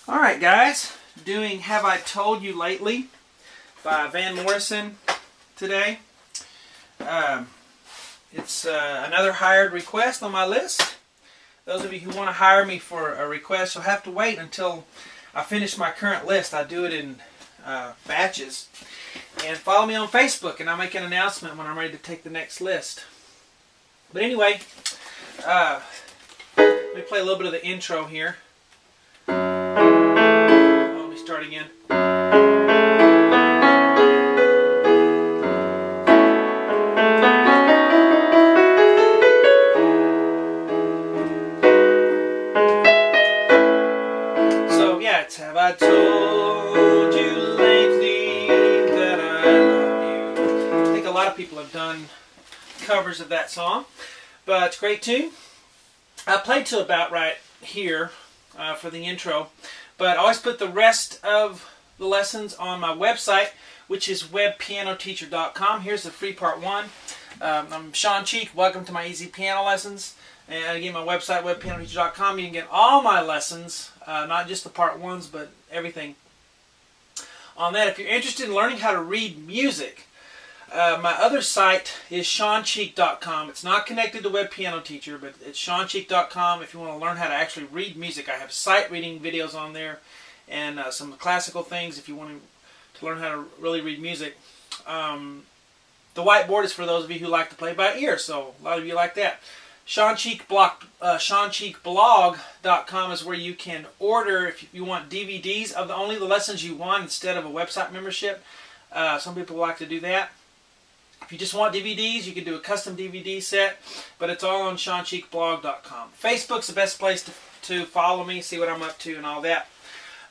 Alright guys, doing Have I Told You Lately by Van Morrison today. It's another hired request on my list. Those of you who want to hire me for a request, you'll have to wait until I finish my current list. I do it in batches. And follow me on Facebook and I'll make an announcement when I'm ready to take the next list. But anyway, let me play a little bit of the intro here. Let me start again. So yeah, it's Have I Told You Lately That I Love You. I think a lot of people have done covers of that song, but it's a great tune. I played to about right here for the intro, but I always put the rest of the lessons on my website, which is webpianoteacher.com. Here's the free part one. I'm Shawn. Welcome to my easy piano lessons. And again, my website, webpianoteacher.com. You can get all my lessons, not just the part ones, but everything on that. If you're interested in learning how to read music, my other site is ShawnCheek.com. It's not connected to Web Piano Teacher, but it's ShawnCheek.com. If you want to learn how to actually read music, I have sight reading videos on there and some classical things if you want to learn how to really read music. The whiteboard is for those of you who like to play by ear, so a lot of you like that. ShawnCheekBlog.com is where you can order if you want DVDs of only the lessons you want instead of a website membership. Some people like to do that. If you just want DVDs, you can do a custom DVD set, but it's all on ShawnCheekBlog.com. Facebook's the best place to follow me, see what I'm up to and all that.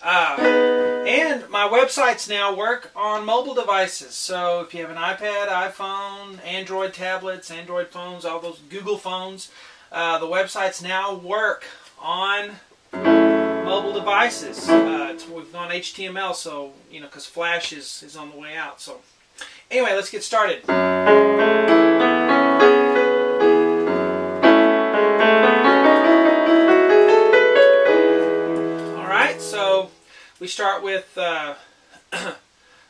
And my websites now work on mobile devices. So if you have an iPad, iPhone, Android tablets, Android phones, all those Google phones, the websites now work on mobile devices. We've gone HTML, so because Flash is on the way out. So anyway, let's get started. All right, so we start with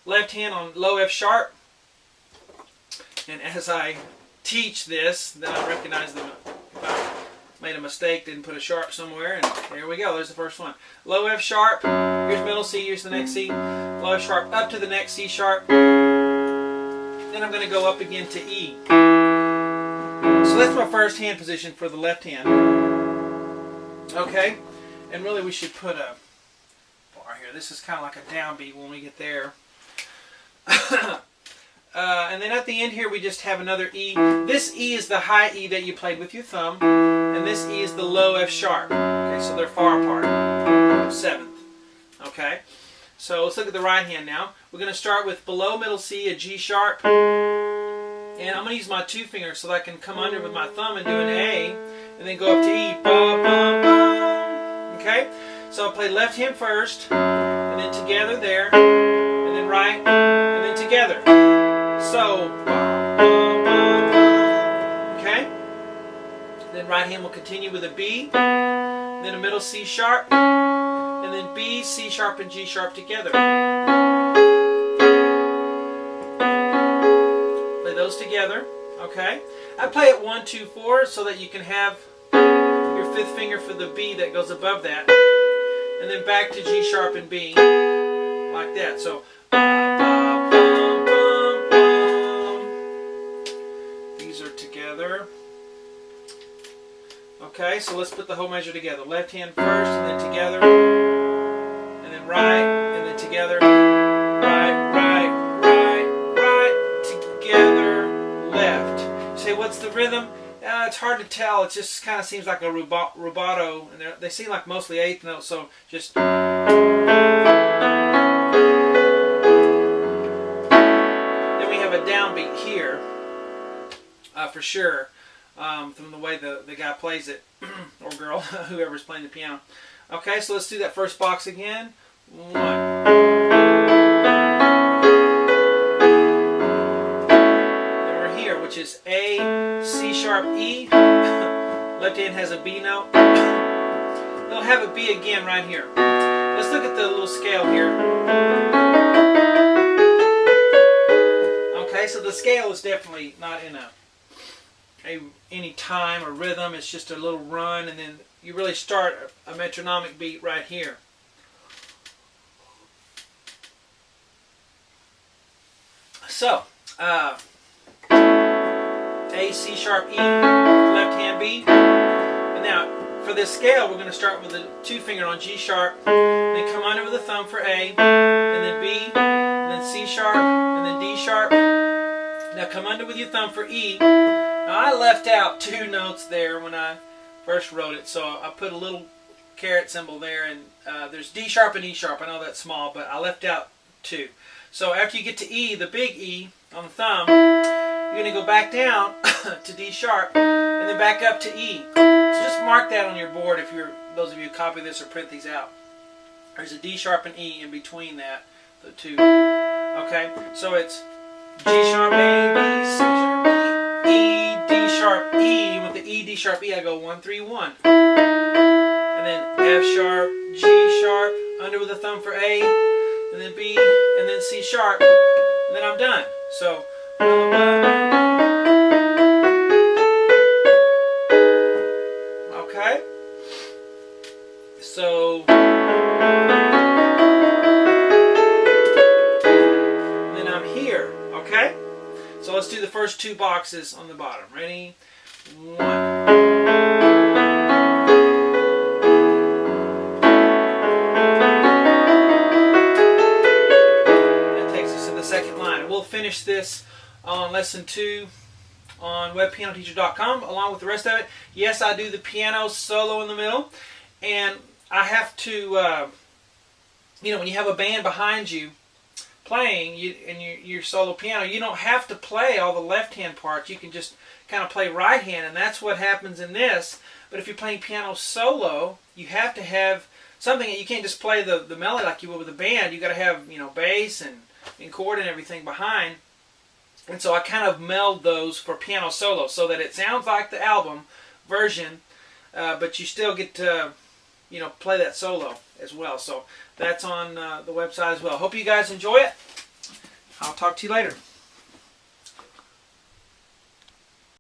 left hand on low F sharp, and as I teach this, then I recognize that if I made a mistake, didn't put a sharp somewhere, and there we go, there's the first one. Low F sharp, here's middle C, here's the next C, low F sharp up to the next C sharp, then I'm going to go up again to E. So that's my first hand position for the left hand. Okay, and really we should put a bar here. This is kind of like a downbeat when we get there. And then at the end here we just have another E. This E is the high E that you played with your thumb, and this E is the low F sharp. Okay, so they're far apart. 7th. Okay, so let's look at the right hand now. We're going to start with below middle C, a G sharp, and I'm going to use my 2 fingers so that I can come under with my thumb and do an A, and then go up to E. Ba, ba, ba. Okay, so I play left hand first, and then together there, and then right, and then together. So, okay, then right hand will continue with a B, then a middle C sharp, and then B, C sharp, and G sharp together. Play those together, okay. I play it 1, 2, 4 so that you can have your 5th finger for the B that goes above that, and then back to G sharp and B, like that. So, together. Okay, so let's put the whole measure together. Left hand first, and then together, and then right, and then together, right, right, right, right, together, left. You say, what's the rhythm? It's hard to tell. It just kind of seems like a rubato, and they seem like mostly 8th notes, so just... Then we have a downbeat here. For sure, from the way the guy plays it, or girl, whoever's playing the piano. Okay, so let's do that first box again. 1. Then we're here, which is A, C sharp, E. Left hand has a B note. It'll have a B again right here. let's look at the little scale here. Okay, so the scale is definitely not in any time or rhythm. It's just a little run, and then you really start a metronomic beat right here. So, A, C sharp, E, left hand beat. And now, for this scale, we're going to start with the 2 finger on G sharp, then come under with a thumb for A, and then B, and then C sharp, and then D sharp. Now come under with your thumb for E. Now I left out 2 notes there when I first wrote it, so I put a little caret symbol there, and there's D sharp and E sharp. I know that's small, but I left out 2. So after you get to E, the big E on the thumb, you're going to go back down to D sharp, and then back up to E. So just mark that on your board if you're, those of you who copy this or print these out. There's a D sharp and E in between that, the 2. Okay, so it's G sharp A, B, C sharp E, E, D sharp E. With the E, D sharp E, I go 1, 3, 1. And then F sharp, G sharp, under with the thumb for A, and then B, and then C sharp, and then I'm done. So, okay. So, then I'm here. Okay. So let's do the first 2 boxes on the bottom. Ready? 1. We'll finish this on lesson 2 on webpianoteacher.com along with the rest of it. Yes, I do the piano solo in the middle, and I have to, when you have a band behind you playing and your solo piano, you don't have to play all the left-hand parts. You can just kind of play right-hand, and that's what happens in this. But if you're playing piano solo, you have to have something. You can't just play the melody like you would with a band. You got to have, bass and chord and everything behind, and so I kind of meld those for piano solo so that it sounds like the album version, but you still get to play that solo as well. So that's on the website as well. Hope you guys enjoy it. I'll talk to you later.